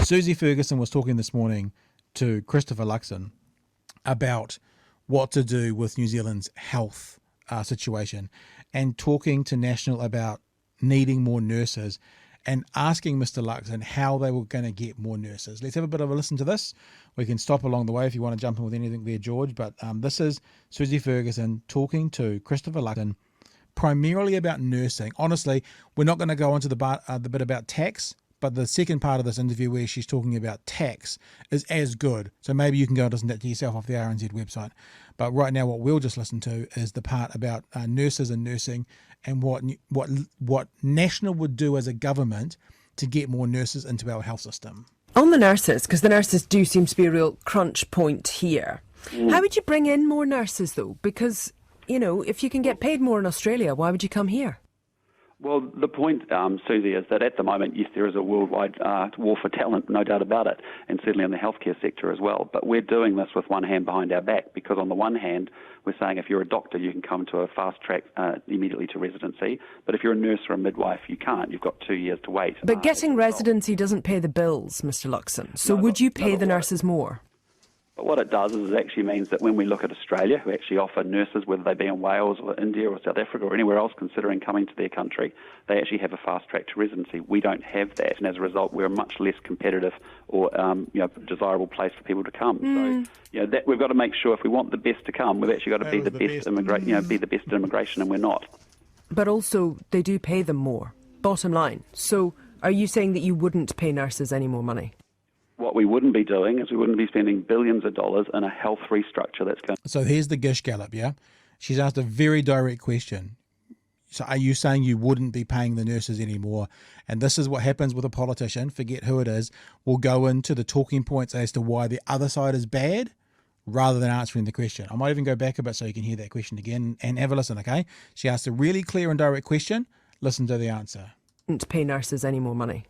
Susie Ferguson was talking this morning to Christopher Luxon about what to do with New Zealand's health situation, and talking to National about needing more nurses and asking Mr. Luxon how they were going to get more nurses. Let's have a bit of a listen to this. We can stop along the way if you want to jump in with anything there, George, but this is Susie Ferguson talking to Christopher Luxon primarily about nursing. Honestly, we're not going to go into the bit about tax, but the second part of this interview where she's talking about tax is as good. So maybe you can go and listen to that to yourself off the RNZ website. But right now what we'll just listen to is the part about nurses and nursing and what National would do as a government to get more nurses into our health system. On the nurses, because the nurses do seem to be a real crunch point here. How would you bring in more nurses though? Because, you know, if you can get paid more in Australia, why would you come here? Well, the point, Susie, is that at the moment, yes, there is a worldwide war for talent, no doubt about it, and certainly in the healthcare sector as well. But we're doing this with one hand behind our back, because on the one hand, we're saying if you're a doctor, you can come to a fast track immediately to residency. But if you're a nurse or a midwife, you can't. You've got 2 years to wait. But getting residency doesn't pay the bills, Mr. Luxon. So would you pay the nurses more? But what it does is it actually means that when we look at Australia, who actually offer nurses, whether they be in Wales or India or South Africa or anywhere else considering coming to their country, they actually have a fast track to residency. We don't have that, and as a result, we're a much less competitive or desirable place for people to come. So that we've got to make sure if we want the best to come, we've actually got to be the best be the best in immigration, and we're not. But also, they do pay them more. Bottom line. So, are you saying that you wouldn't pay nurses any more money? What we wouldn't be doing is we wouldn't be spending billions of dollars in a health restructure that's going to... So here's the gish gallop, yeah? She's asked a very direct question. So are you saying you wouldn't be paying the nurses anymore? And this is what happens with a politician, forget who it is, will go into the talking points as to why the other side is bad rather than answering the question. I might even go back a bit so you can hear that question again and have a listen, okay? She asked a really clear and direct question. Listen to the answer. Wouldn't pay nurses any more money.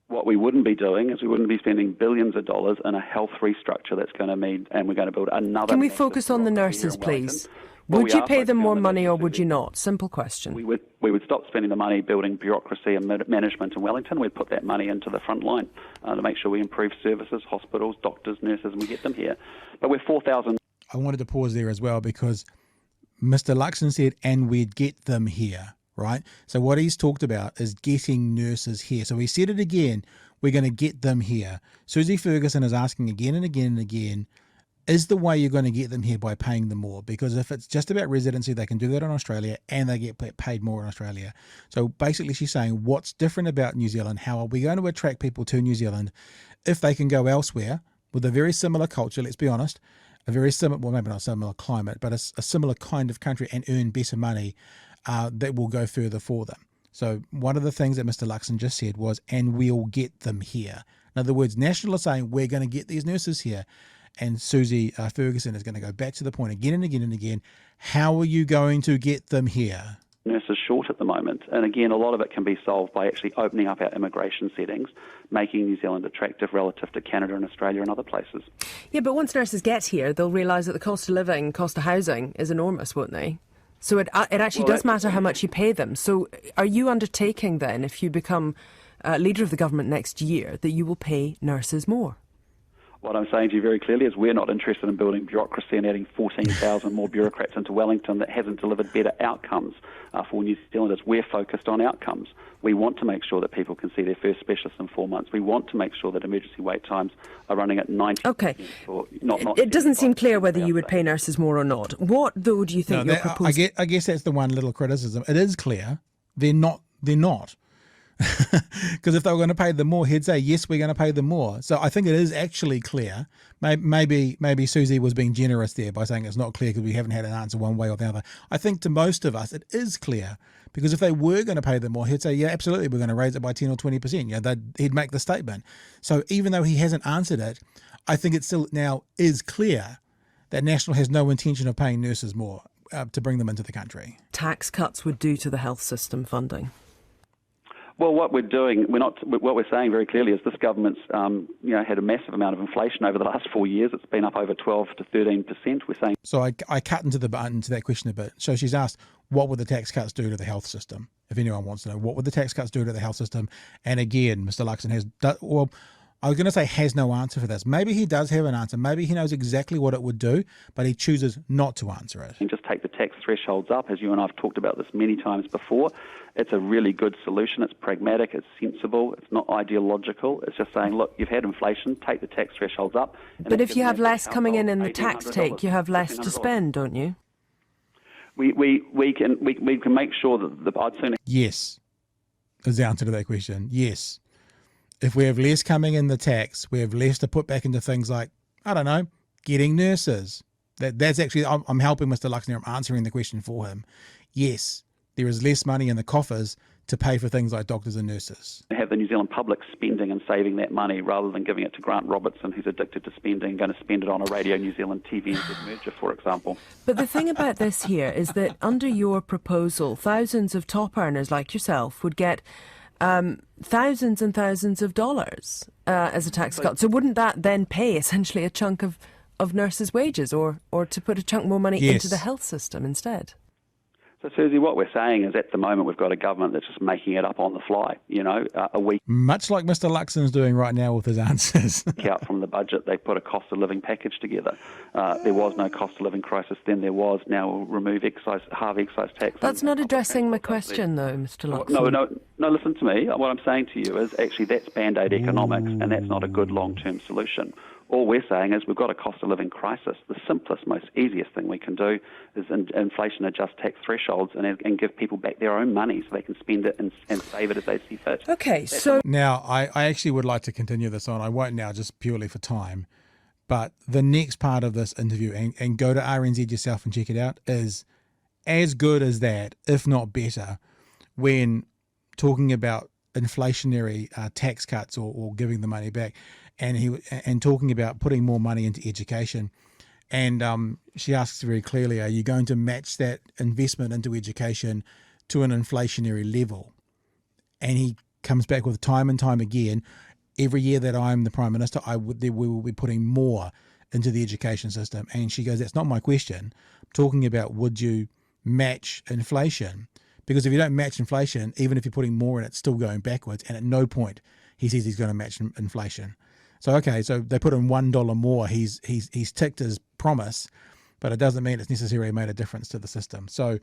What we wouldn't be doing is we wouldn't be spending billions of dollars in a health restructure that's going to mean, and we're going to build another... Can we focus on the nurses, please? Would you pay them more money or would you not? Simple question. We would stop spending the money building bureaucracy and management in Wellington. We'd put that money into the front line to make sure we improve services, hospitals, doctors, nurses, and we get them here. But we're 4,000... I wanted to pause there as well because Mr. Luxon said, and we'd get them here. Right? So what he's talked about is getting nurses here. So he said it again, we're going to get them here. Susie Ferguson is asking again and again and again, is the way you're going to get them here by paying them more? Because if it's just about residency, they can do that in Australia and they get paid more in Australia. So basically she's saying, what's different about New Zealand? How are we going to attract people to New Zealand if they can go elsewhere with a very similar culture, let's be honest, a very similar, well, maybe not similar climate, but a similar kind of country and earn better money that will go further for them. So one of the things that Mr. Luxon just said was, and we'll get them here. In other words, National are saying, we're going to get these nurses here. And Susie Ferguson is going to go back to the point again and again and again. How are you going to get them here? Nurses short at the moment. And again, a lot of it can be solved by actually opening up our immigration settings, making New Zealand attractive relative to Canada and Australia and other places. Yeah, but once nurses get here, they'll realise that the cost of living, cost of housing is enormous, won't they? So it actually does matter how much you pay them. So are you undertaking then, if you become leader of the government next year, that you will pay nurses more? What I'm saying to you very clearly is we're not interested in building bureaucracy and adding 14,000 more bureaucrats into Wellington that hasn't delivered better outcomes for New Zealanders. We're focused on outcomes. We want to make sure that people can see their first specialist in 4 months. We want to make sure that emergency wait times are running at 90%. Okay. It doesn't seem clear whether you would pay nurses more or not. What, though, do you think you're proposing? I guess that's the one little criticism. It is clear. They're not. Because if they were going to pay them more, he'd say, yes, we're going to pay them more. So I think it is actually clear. Maybe Susie was being generous there by saying it's not clear because we haven't had an answer one way or the other. I think to most of us it is clear, because if they were going to pay them more, he'd say, yeah, absolutely, we're going to raise it by 10 or 20%. Yeah, he'd make the statement. So even though he hasn't answered it, I think it still now is clear that National has no intention of paying nurses more to bring them into the country. Tax cuts would do to the health system funding. Well, what we're doing, what we're saying very clearly is this government's had a massive amount of inflation over the last 4 years. It's been up over 12 to 13%. We're saying. So I cut into that question a bit. So she's asked, what would the tax cuts do to the health system? If anyone wants to know, what would the tax cuts do to the health system? And again, Mr. Luxon has, well, I was going to say has no answer for this. Maybe he does have an answer. Maybe he knows exactly what it would do, but he chooses not to answer it. And just take the tax thresholds up, as you and I have talked about this many times before. It's a really good solution. It's pragmatic. It's sensible. It's not ideological. It's just saying, look, you've had inflation, take the tax thresholds up. But if you have less coming in the tax take, you have less to spend, don't you? We can make sure that I'd sooner. Yes, is the answer to that question. Yes. If we have less coming in the tax, we have less to put back into things like, I don't know, getting nurses. That's actually, I'm helping Mr. Luxon here. I'm answering the question for him. Yes, there is less money in the coffers to pay for things like doctors and nurses. Have the New Zealand public spending and saving that money rather than giving it to Grant Robertson, who's addicted to spending, going to spend it on a Radio New Zealand TVNZ merger, for example. But the thing about this here is that under your proposal, thousands of top earners like yourself would get thousands and thousands of dollars as a tax cut. So wouldn't that then pay essentially a chunk of nurses' wages or to put a chunk more money into the health system instead? So, Susie, what we're saying is at the moment we've got a government that's just making it up on the fly, a week much like Mr. Luxon's doing right now with his answers. out from the budget, they put a cost of living package together. There was no cost of living crisis then, there was. Now we'll remove half excise tax. That's not addressing my question, though, Mr. Luxon. No, listen to me. What I'm saying to you is actually that's Band-Aid economics, and that's not a good long-term solution. All we're saying is we've got a cost of living crisis. The simplest, most easiest thing we can do is inflation adjust tax thresholds and give people back their own money so they can spend it and save it as they see fit. Okay, so now I actually would like to continue this on. I won't now, just purely for time. But the next part of this interview, and go to RNZ yourself and check it out, is as good as that, if not better, when talking about inflationary tax cuts or giving the money back. And talking about putting more money into education. And she asks very clearly, are you going to match that investment into education to an inflationary level? And he comes back with time and time again, every year that I'm the Prime Minister, we will be putting more into the education system. And she goes, that's not my question. I'm talking about, would you match inflation? Because if you don't match inflation, even if you're putting more in, it's still going backwards. And at no point he says he's going to match inflation. So, okay, so they put in $1 more. He's ticked his promise, but it doesn't mean it's necessarily made a difference to the system. So,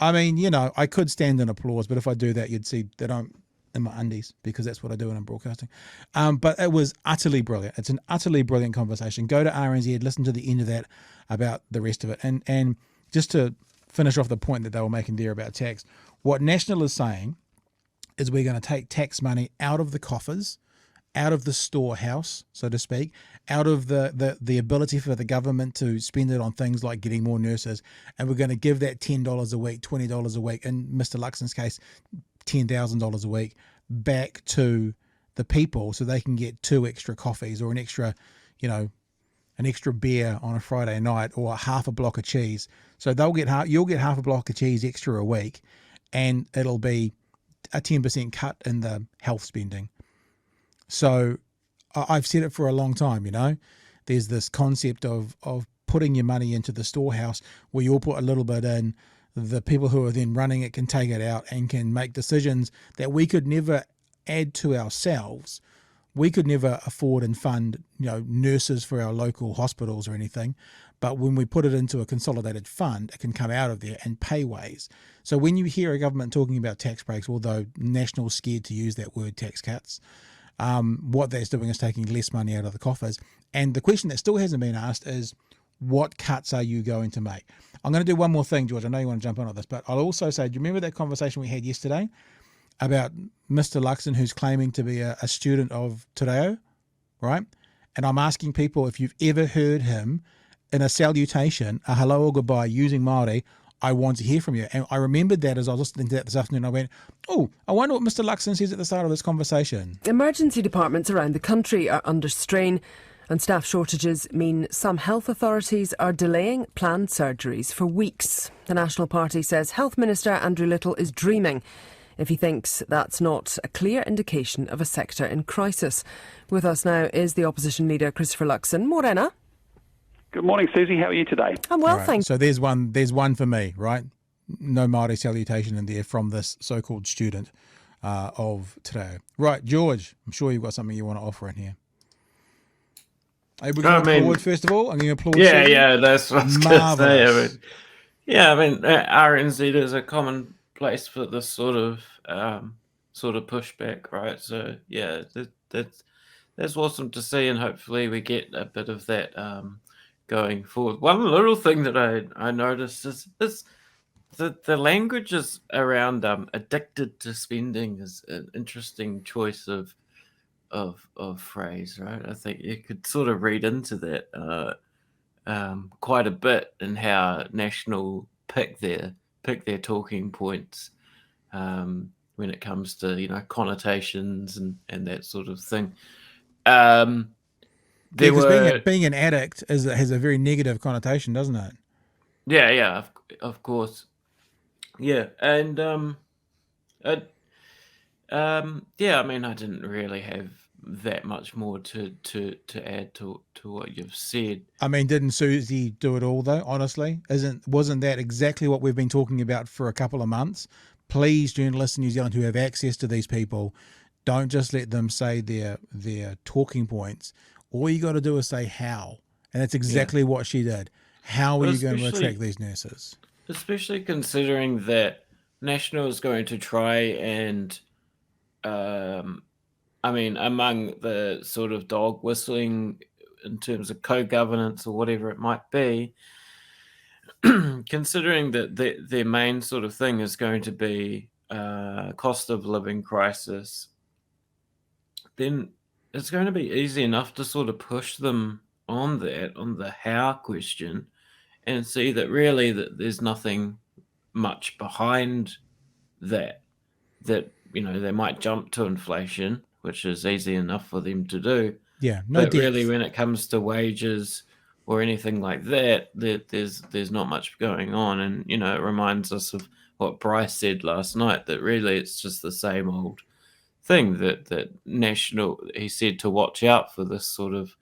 I mean, I could stand in applause, but if I do that, you'd see that I'm in my undies because that's what I do when I'm broadcasting. But it was utterly brilliant. It's an utterly brilliant conversation. Go to RNZ, listen to the end of that about the rest of it. And just to finish off the point that they were making there about tax, what National is saying is we're going to take tax money out of the coffers, out of the storehouse, so to speak, out of the ability for the government to spend it on things like getting more nurses, and we're going to give that $10 a week, $20 a week, in Mr. Luxon's case, $10,000 a week, back to the people so they can get 2 extra coffees or an extra beer on a Friday night or half a block of cheese. So you'll get half a block of cheese extra a week, and it'll be a 10% cut in the health spending. So I've said it for a long time, there's this concept of putting your money into the storehouse where you'll put a little bit in, the people who are then running it can take it out and can make decisions that we could never add to ourselves. We could never afford and fund, nurses for our local hospitals or anything. But when we put it into a consolidated fund, it can come out of there and pay ways. So when you hear a government talking about tax breaks, although National's scared to use that word, tax cuts, what that's doing is taking less money out of the coffers. And the question that still hasn't been asked is, what cuts are you going to make? I'm going to do one more thing, George. I know you want to jump on this, but I'll also say, do you remember that conversation we had yesterday about Mr. Luxon, who's claiming to be a student of Te Reo, right? And I'm asking people if you've ever heard him in a salutation, a hello or goodbye using Māori. I want to hear from you. And I remembered that as I was listening to that this afternoon. I went, oh, I wonder what Mr. Luxon says at the start of this conversation. Emergency departments around the country are under strain, and staff shortages mean some health authorities are delaying planned surgeries for weeks. The National Party says Health Minister Andrew Little is dreaming if he thinks that's not a clear indication of a sector in crisis. With us now is the opposition leader Christopher Luxon. Morena. Good morning, Susie. How are you today? I'm well, Right. thanks. So there's one for me, right? No Māori salutation in there from this so-called student of Te Reo. Right, George, I'm sure you've got something you want to offer in here. Are we going to applaud first of all? I'm going to applaud. Yeah, Susie. yeah, that's what I was going to say. I mean, RNZ is a common place for this sort of pushback, right? So yeah, that's awesome to see, and hopefully we get a bit of that going forward. One little thing that I noticed is the language is around addicted to spending is an interesting choice of phrase, right? I think you could sort of read into that quite a bit in how National pick their talking points when it comes to connotations and that sort of thing. Because being an addict has a very negative connotation, doesn't it? Yeah, of course. Yeah, and I mean, I didn't really have that much more to add to what you've said. I mean, didn't Susie do it all though? Honestly, wasn't that exactly what we've been talking about for a couple of months? Please, journalists in New Zealand who have access to these people, don't just let them say their talking points. All you got to do is say how, and that's exactly what she did. How are you going to attract these nurses? Especially considering that National is going to try and, I mean, among the sort of dog whistling in terms of co-governance or whatever it might be, considering that their main sort of thing is going to be cost of living crisis, then it's going to be easy enough to sort of push them on the how question, and see that really that there's nothing much behind that they might jump to inflation, which is easy enough for them to do. Yeah, no but depth. Really, when it comes to wages or anything like that, there's not much going on. And it reminds us of what Bryce said last night, that really it's just the same old thing, that National, he said, to watch out for this sort of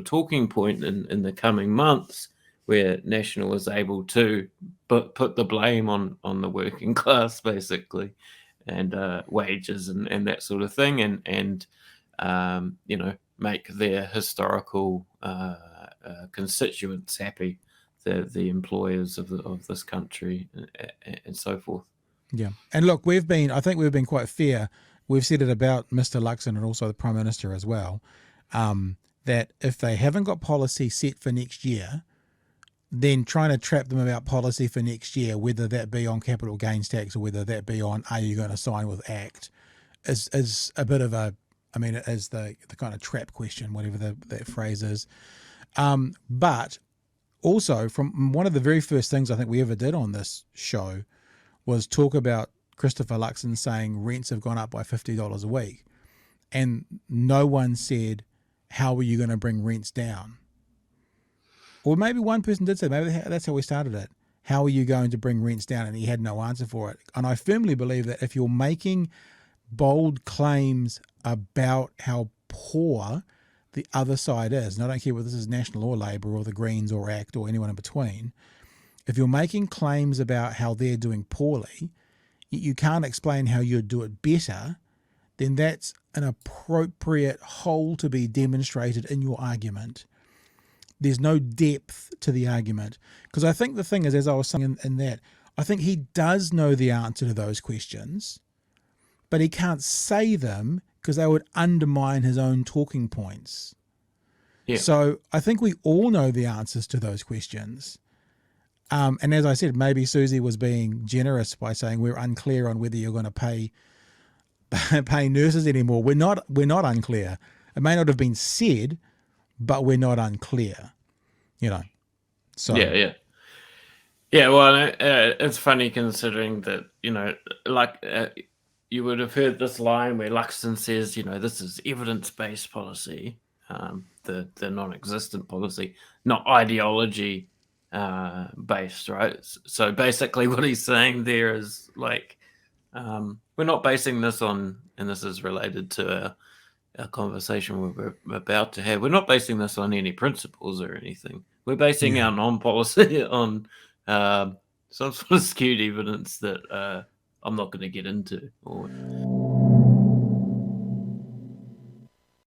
talking point in the coming months, where National is able to put the blame on the working class, basically, and wages and that sort of thing, and make their historical constituents happy, the employers of this country, and so forth. Yeah, and look, I think we've been quite fair. We've said it about Mr. Luxon and also the Prime Minister as well, that if they haven't got policy set for next year, then trying to trap them about policy for next year, whether that be on capital gains tax or whether that be on are you going to sign with ACT, is a bit of a, I mean, it is the kind of trap question, whatever that phrase is. But also, from one of the very first things I think we ever did on this show was talk about Christopher Luxon saying rents have gone up by $50 a week. And no one said, how are you going to bring rents down? Or maybe one person did say, maybe that's how we started it. How are you going to bring rents down? And he had no answer for it. And I firmly believe that if you're making bold claims about how poor the other side is, and I don't care whether this is National or Labour or the Greens or ACT or anyone in between, if you're making claims about how they're doing poorly, you can't explain how you'd do it better, then that's an appropriate hole to be demonstrated in your argument. There's no depth to the argument. Because I think the thing is, as I was saying in that, I think he does know the answer to those questions, but he can't say them because they would undermine his own talking points. Yeah. So I think we all know the answers to those questions. And as I said, maybe Susie was being generous by saying we're unclear on whether you're going to pay nurses anymore. We're not unclear. It may not have been said, but we're not unclear. So yeah. Well, it's funny considering that you would have heard this line where Luxon says, this is evidence-based policy, the non-existent policy, not ideology based, right? So basically what he's saying there is we're not basing this on, and this is related to our conversation we're about to have, we're not basing this on any principles or anything. We're basing our non-policy on some sort of skewed evidence that I'm not going to get into.